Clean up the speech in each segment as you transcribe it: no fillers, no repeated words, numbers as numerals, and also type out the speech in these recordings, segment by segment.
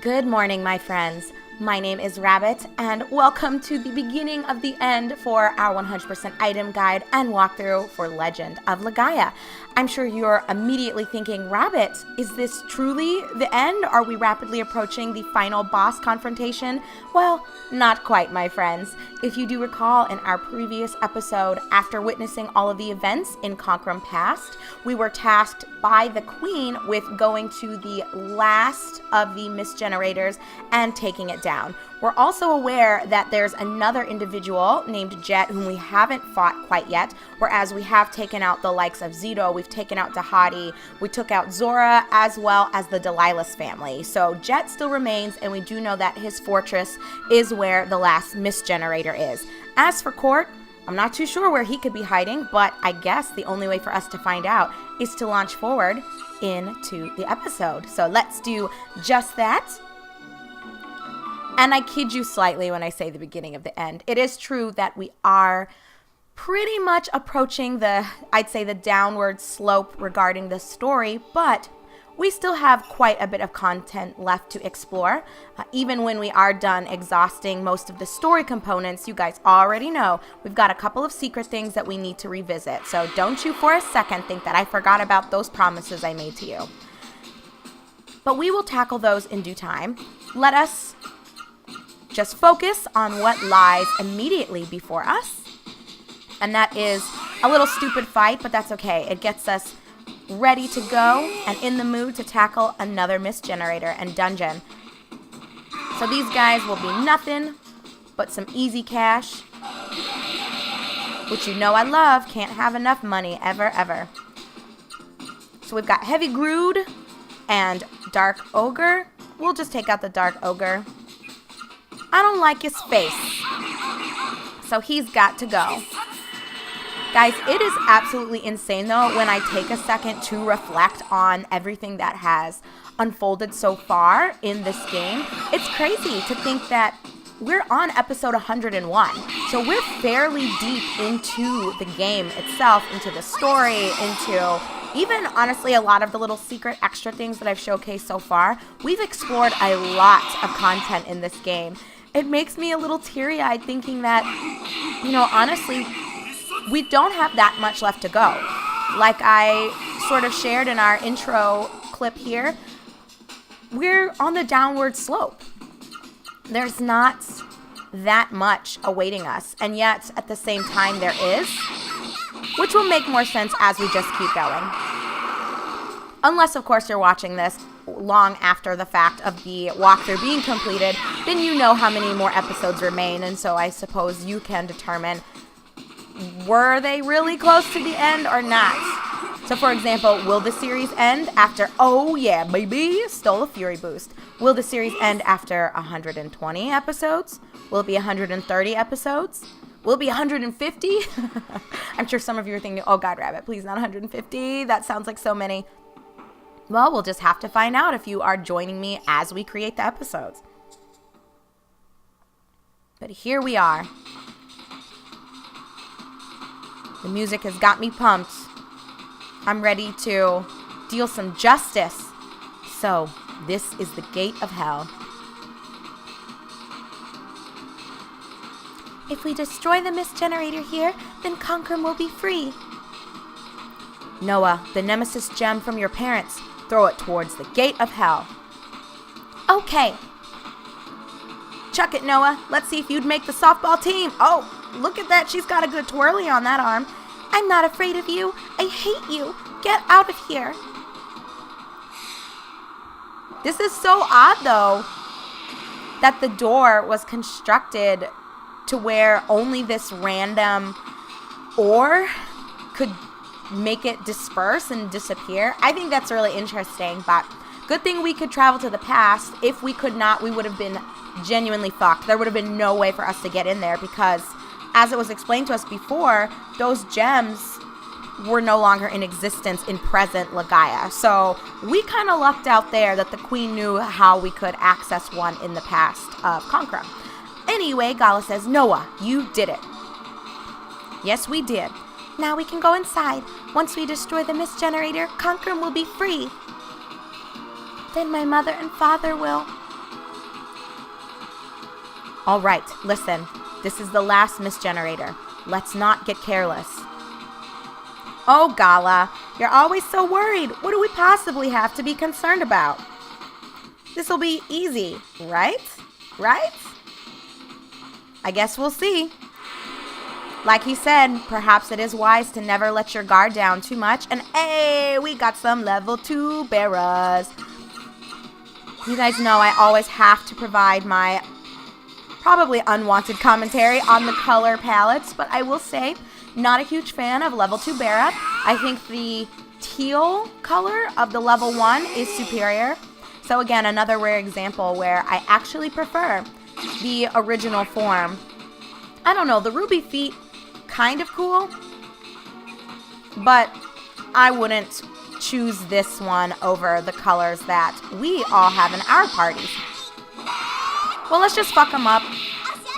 Good morning, my friends. My name is Rabbit, and welcome to the beginning of the end for our 100% item guide and walkthrough for Legend of Legaia. I'm sure you're immediately thinking, Rabbit, is this truly the end? Are we rapidly approaching the final boss confrontation? Well, not quite, my friends. If you do recall in our previous episode, after witnessing all of the events in Conquerham Past, we were tasked by the Queen with going to the last of the misgenerators and taking it down. We're also aware that there's another individual named Jette whom we haven't fought quite yet, whereas we have taken out the likes of Zito, we've taken out Dahadi, we took out Zora, as well as the Delilah's family. So Jette still remains, and we do know that his fortress is where the last misgenerator is. As for Court, I'm not too sure where he could be hiding, but I guess the only way for us to find out is to launch forward into the episode. So let's do just that. And I kid you slightly when I say the beginning of the end. It is true that we are pretty much approaching I'd say the downward slope regarding the story, but we still have quite a bit of content left to explore. Even when we are done exhausting most of the story components, you guys already know we've got a couple of secret things that we need to revisit. So don't you for a second think that I forgot about those promises I made to you. But we will tackle those in due time. Let us just focus on what lies immediately before us. And that is a little stupid fight, but that's okay. It gets us ready to go and in the mood to tackle another misgenerator and dungeon. So these guys will be nothing but some easy cash, which you know I love. Can't have enough money ever, ever. So we've got Heavy Grood and Dark Ogre. We'll just take out the Dark Ogre. I don't like his face, so he's got to go. Guys, it is absolutely insane, though, when I take a second to reflect on everything that has unfolded so far in this game. It's crazy to think that we're on episode 101, so we're fairly deep into the game itself, into the story, into even, honestly, a lot of the little secret extra things that I've showcased so far. We've explored a lot of content in this game. It makes me a little teary-eyed thinking that, honestly, we don't have that much left to go. Like I sort of shared in our intro clip here, we're on the downward slope. There's not that much awaiting us, and yet at the same time there is, which will make more sense as we just keep going. Unless, of course, you're watching this long after the fact of the walkthrough being completed, then you know how many more episodes remain, and so I suppose you can determine, were they really close to the end or not? So, for example, will the series end after, oh yeah, baby, stole a Fury boost. Will the series end after 120 episodes? Will it be 130 episodes? Will it be 150? I'm sure some of you are thinking, oh God, Rabbit, please not 150. That sounds like so many. Well, we'll just have to find out if you are joining me as we create the episodes. But here we are. The music has got me pumped. I'm ready to deal some justice. So, this is the gate of hell. If we destroy the misgenerator here, then Conquerham will be free. Noah, the Nemesis gem from your parents. Throw it towards the gate of hell. Okay. Chuck it, Noah. Let's see if you'd make the softball team. Oh, look at that. She's got a good twirly on that arm. I'm not afraid of you. I hate you. Get out of here. This is so odd, though, that the door was constructed to where only this random ore could make it disperse and disappear. I think that's really interesting, but good thing we could travel to the past. If we could not, we would have been genuinely fucked. There would have been no way for us to get in there because, as it was explained to us before, those gems were no longer in existence in present Legaia. So we kind of lucked out there that the Queen knew how we could access one in the past of Conquerham. Anyway, Gala says, Noah, you did it. Yes, we did. Now we can go inside. Once we destroy the misgenerator, Conquerham will be free. Then my mother and father will. All right, listen. This is the last misgenerator. Let's not get careless. Oh, Gala, you're always so worried. What do we possibly have to be concerned about? This'll be easy, right? Right? I guess we'll see. Like he said, perhaps it is wise to never let your guard down too much. And hey, we got some level 2 bearers. You guys know I always have to provide my probably unwanted commentary on the color palettes, but I will say, not a huge fan of level 2 Barra. I think the teal color of the level 1 is superior. So again, another rare example where I actually prefer the original form. I don't know, the ruby feet, kind of cool, but I wouldn't choose this one over the colors that we all have in our parties. Well, let's just fuck them up.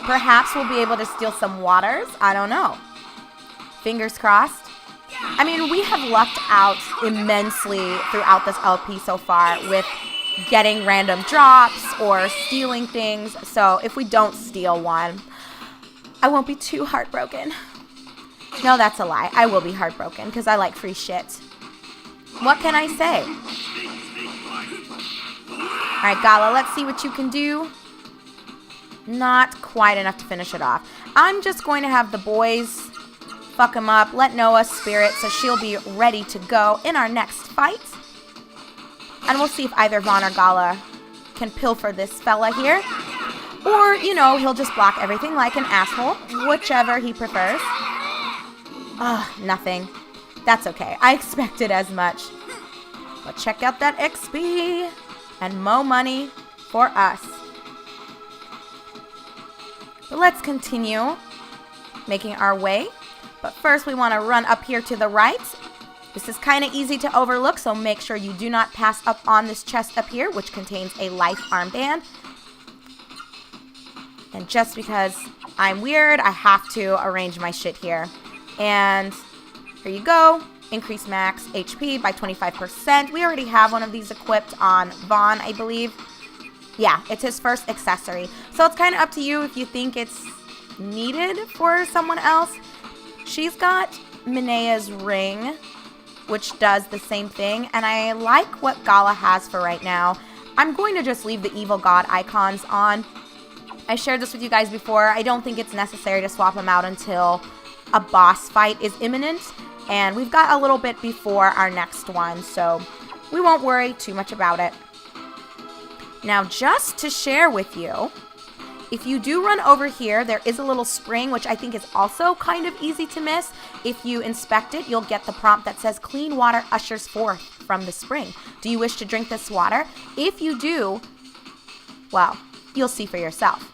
Perhaps we'll be able to steal some waters. I don't know. Fingers crossed. I mean, we have lucked out immensely throughout this LP so far with getting random drops or stealing things. So if we don't steal one, I won't be too heartbroken. No, that's a lie. I will be heartbroken because I like free shit. What can I say? All right, Gala, let's see what you can do. Not quite enough to finish it off. I'm just going to have the boys fuck him up, let Noah spirit so she'll be ready to go in our next fight. And we'll see if either Vaughn or Gala can pilfer this fella here. Or, you know, he'll just block everything like an asshole, whichever he prefers. Ugh, nothing. That's okay. I expected as much. But check out that XP and mo money for us. But let's continue making our way. But first we want to run up here to the right. This is kind of easy to overlook, so make sure you do not pass up on this chest up here, which contains a life armband. And just because I'm weird, I have to arrange my shit here. And here you go. Increase max HP by 25%. We already have one of these equipped on Vaughn, I believe. Yeah, it's his first accessory. So it's kind of up to you if you think it's needed for someone else. She's got Minea's ring, which does the same thing. And I like what Gala has for right now. I'm going to just leave the evil god icons on. I shared this with you guys before. I don't think it's necessary to swap them out until a boss fight is imminent. And we've got a little bit before our next one, so we won't worry too much about it. Now, just to share with you, if you do run over here, there is a little spring, which I think is also kind of easy to miss. If you inspect it, you'll get the prompt that says, clean water ushers forth from the spring. Do you wish to drink this water? If you do, well, you'll see for yourself.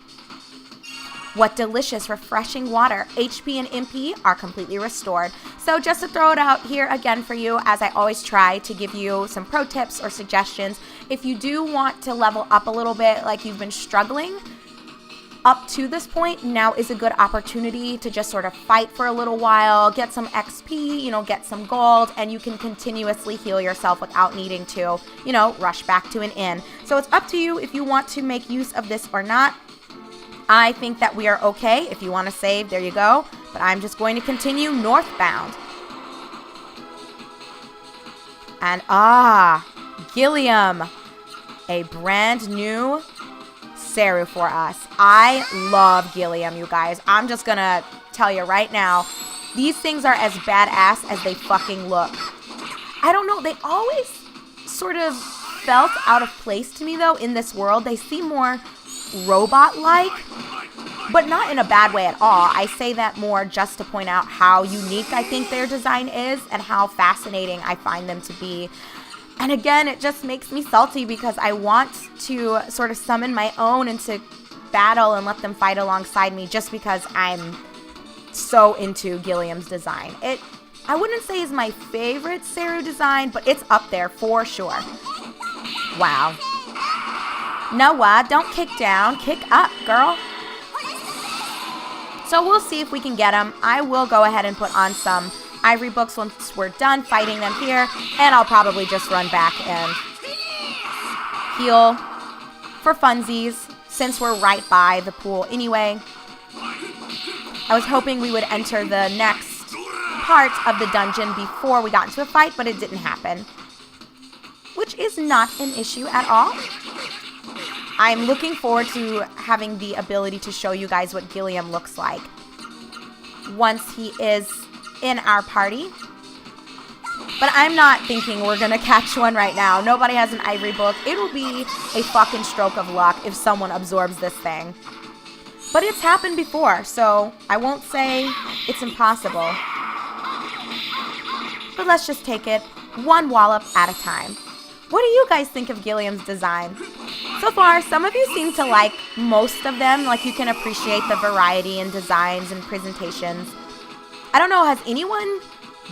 What delicious, refreshing water. HP and MP are completely restored. So just to throw it out here again for you, as I always try to give you some pro tips or suggestions, if you do want to level up a little bit, like you've been struggling up to this point, now is a good opportunity to just sort of fight for a little while, get some XP, you know, get some gold, and you can continuously heal yourself without needing to, you know, rush back to an inn. So it's up to you if you want to make use of this or not. I think that we are okay. If you want to save, there you go. But I'm just going to continue northbound. And Gilliam. A brand new Seru for us. I love Gilliam, you guys. I'm just going to tell you right now, these things are as badass as they fucking look. I don't know. They always sort of felt out of place to me, though, in this world. They seem more robot-like, but not in a bad way at all. I say that more just to point out how unique I think their design is and how fascinating I find them to be. And again, it just makes me salty because I want to sort of summon my own into battle and let them fight alongside me just because I'm so into Gilliam's design. I wouldn't say is my favorite Seru design, but it's up there for sure. Wow. Noah, don't kick down, kick up, girl. So we'll see if we can get them. I will go ahead and put on some ivory books once we're done fighting them here, and I'll probably just run back and heal for funsies, since we're right by the pool anyway. I was hoping we would enter the next part of the dungeon before we got into a fight, but it didn't happen, which is not an issue at all. I'm looking forward to having the ability to show you guys what Gilliam looks like once he is in our party. But I'm not thinking we're going to catch one right now. Nobody has an ivory book. It will be a fucking stroke of luck if someone absorbs this thing. But it's happened before, so I won't say it's impossible. But let's just take it one wallop at a time. What do you guys think of Gilliam's design? So far, some of you seem to like most of them. Like, you can appreciate the variety in designs and presentations. I don't know, has anyone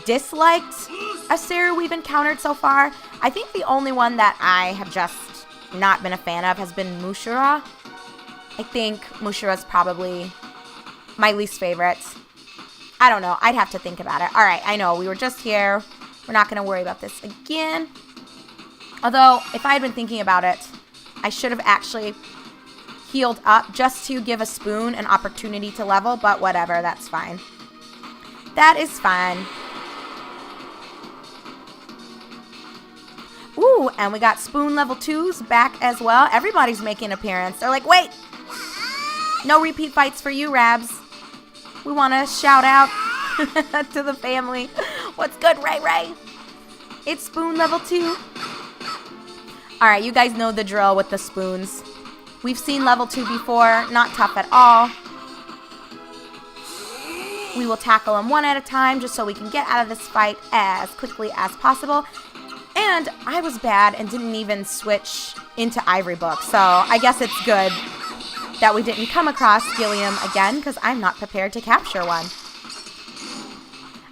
disliked a Sarah we've encountered so far? I think the only one that I have just not been a fan of has been Mushura. I think Mushura's probably my least favorite. I don't know. I'd have to think about it. All right, I know. We were just here. We're not going to worry about this again. Although, if I had been thinking about it, I should have actually healed up just to give a spoon an opportunity to level, but whatever, that's fine. That is fine. Ooh, and we got spoon level 2s back as well. Everybody's making an appearance. They're like, wait, no repeat fights for you, Rabs. We want to shout out to the family. What's good, Ray Ray? It's spoon level 2. All right, you guys know the drill with the spoons. We've seen level 2 before, not tough at all. We will tackle them one at a time just so we can get out of this fight as quickly as possible. And I was bad and didn't even switch into Ivory Book, so I guess it's good that we didn't come across Gilliam again because I'm not prepared to capture one.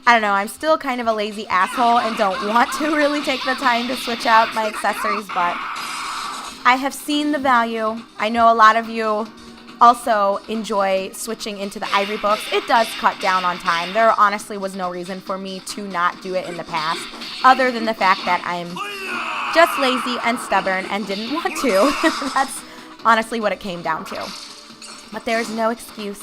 I don't know, I'm still kind of a lazy asshole and don't want to really take the time to switch out my accessories, but I have seen the value. I know a lot of you also enjoy switching into the Ivory Books. It does cut down on time. There honestly was no reason for me to not do it in the past, other than the fact that I'm just lazy and stubborn and didn't want to. That's honestly what it came down to. But there's no excuse.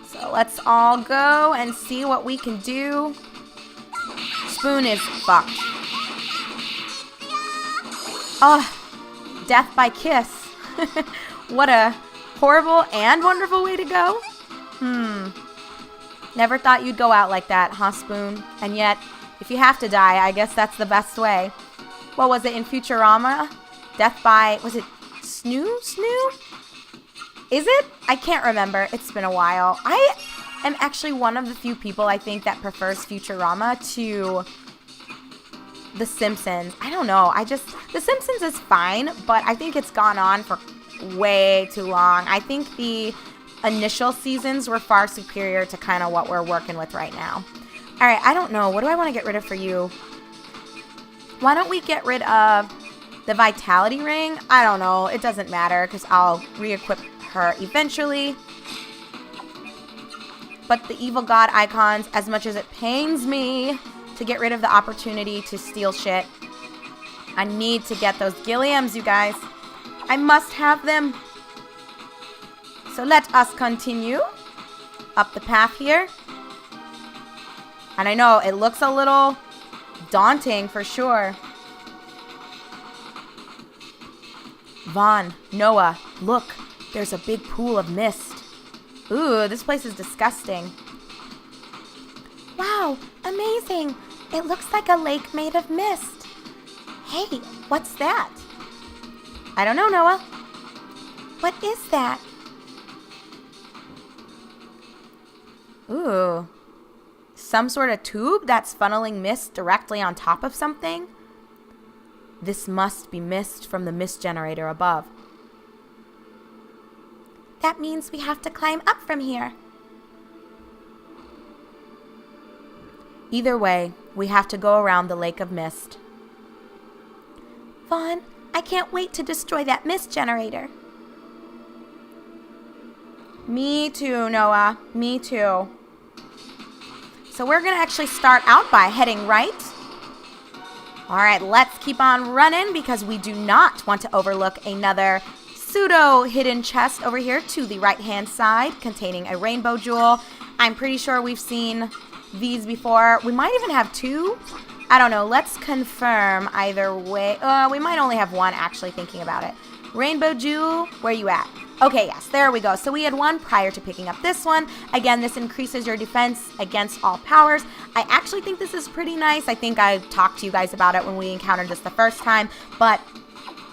So let's all go and see what we can do. Spoon is fucked. Oh, death by kiss. What a horrible and wonderful way to go. Never thought you'd go out like that, huh, Spoon? And yet, if you have to die, I guess that's the best way. What was it in Futurama? Death by, was it Snoo? Is it? I can't remember. It's been a while. I am actually one of the few people, I think, that prefers Futurama to The Simpsons. I don't know. The Simpsons is fine, but I think it's gone on for way too long. I think the initial seasons were far superior to kind of what we're working with right now. All right, I don't know. What do I want to get rid of for you? Why don't we get rid of the Vitality Ring? I don't know. It doesn't matter because I'll re-equip her eventually. But the evil god icons, as much as it pains me to get rid of the opportunity to steal shit, I need to get those Gilliams, you guys. I must have them. So let us continue up the path here. And I know it looks a little daunting for sure. Vaughn, Noah, look. There's a big pool of mist. Ooh, this place is disgusting. Wow, amazing. It looks like a lake made of mist. Hey, what's that? I don't know, Noah. What is that? Ooh. Some sort of tube that's funneling mist directly on top of something? This must be mist from the mist generator above. That means we have to climb up from here. Either way, we have to go around the lake of mist. Vaughn, I can't wait to destroy that mist generator. Me too, Noah. Me too. So we're going to actually start out by heading right. All right, let's keep on running because we do not want to overlook another pseudo hidden chest over here to the right-hand side containing a rainbow jewel. I'm pretty sure we've seen these before. We might even have two. I don't know. Let's confirm either way. We might only have one, actually, thinking about it. Rainbow jewel, where you at? Okay, yes, there we go. So we had one prior to picking up this one. Again, this increases your defense against all powers. I actually think this is pretty nice. I think I talked to you guys about it when we encountered this the first time, but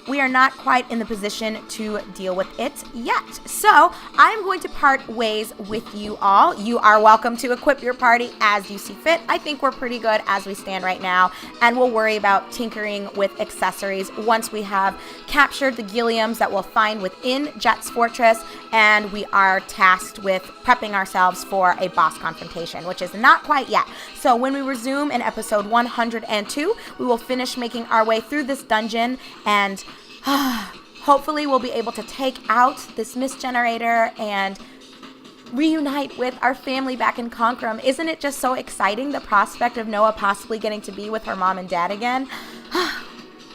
we are not quite in the position to deal with it yet. So I'm going to part ways with you all. You are welcome to equip your party as you see fit. I think we're pretty good as we stand right now, and we'll worry about tinkering with accessories once we have captured the Gilliams that we'll find within Jette's fortress, and we are tasked with prepping ourselves for a boss confrontation, which is not quite yet. So when we resume in episode 102, we will finish making our way through this dungeon, and hopefully we'll be able to take out this mist generator and reunite with our family back in Conquerum. Isn't it just so exciting, the prospect of Noah possibly getting to be with her mom and dad again?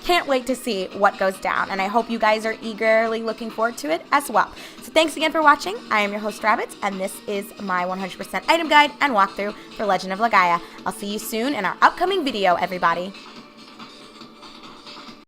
Can't wait to see what goes down, and I hope you guys are eagerly looking forward to it as well. So thanks again for watching. I am your host, Rabbit, and this is my 100% item guide and walkthrough for Legend of Legaia. I'll see you soon in our upcoming video, everybody.